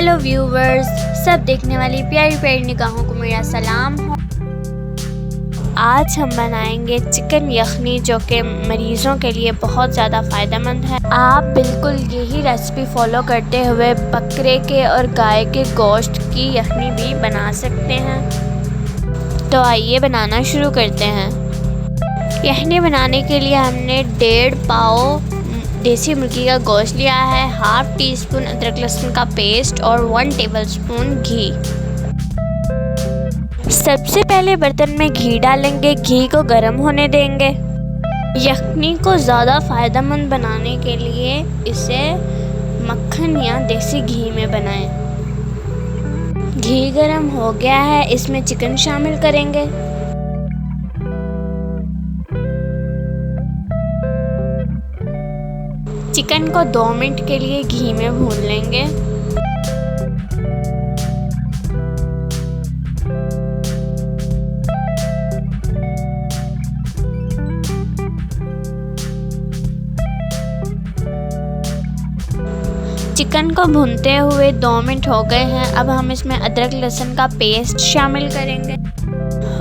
Hello viewers, सब देखने वाली प्यारी प्यारी निगाहों को मेरा सलाम। आज हम बनाएंगे चिकन यखनी, जो कि मरीज़ों के लिए बहुत ज़्यादा फ़ायदेमंद है। आप बिल्कुल यही रेसिपी फॉलो करते हुए बकरे के और गाय के गोश्त की यखनी भी बना सकते हैं। तो आइए बनाना शुरू करते हैं। यखनी बनाने के लिए हमने 1.5 पाव देसी मुर्गी का गोश्त लिया है, हाफ टी स्पून अदरक लहसुन का पेस्ट और 1 टेबलस्पून घी। सबसे पहले बर्तन में घी डालेंगे, घी को गर्म होने देंगे। यखनी को ज़्यादा फ़ायदेमंद बनाने के लिए इसे मक्खन या देसी घी में बनाएं। घी गर्म हो गया है, इसमें चिकन शामिल करेंगे। चिकन को 2 मिनट के लिए घी में भून लेंगे। चिकन को भूनते हुए 2 मिनट हो गए हैं। अब हम इसमें अदरक लहसुन का पेस्ट शामिल करेंगे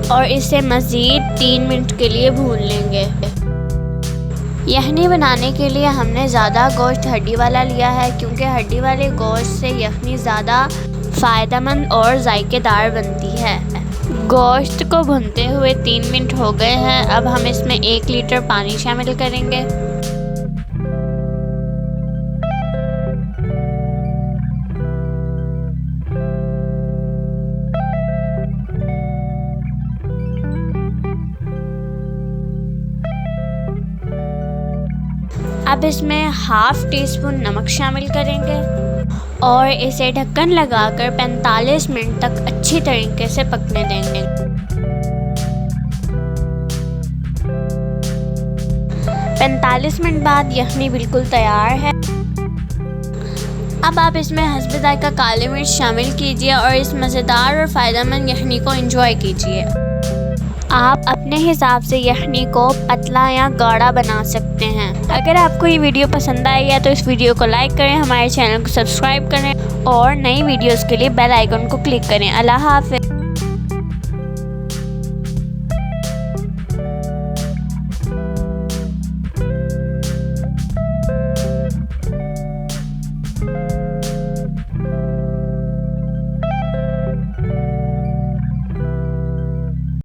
और इसे मज़ीद 3 मिनट के लिए भून लेंगे। यखनी बनाने के लिए हमने ज़्यादा गोश्त हड्डी वाला लिया है, क्योंकि हड्डी वाले गोश्त से यखनी ज़्यादा फ़ायदेमंद और जायकेदार बनती है। गोश्त को भूनते हुए 3 मिनट हो गए हैं। अब हम इसमें 1 लीटर पानी शामिल करेंगे। अब इसमें हाफ टी स्पून नमक शामिल करेंगे और इसे ढक्कन लगाकर 45 मिनट तक अच्छी तरीके से पकने देंगे। 45 मिनट बाद यखनी बिल्कुल तैयार है। अब आप इसमें हस्बे जायका काली मिर्च शामिल कीजिए और इस मज़ेदार और फ़ायदेमंद यखनी को एंजॉय कीजिए। आप अपने हिसाब से यखनी को पतला या गाढ़ा बना सकते हैं। अगर आपको ये वीडियो पसंद आई है तो इस वीडियो को लाइक करें, हमारे चैनल को सब्सक्राइब करें और नई वीडियोस के लिए बेल आइकन को क्लिक करें। अल्लाह हाफ़िज़।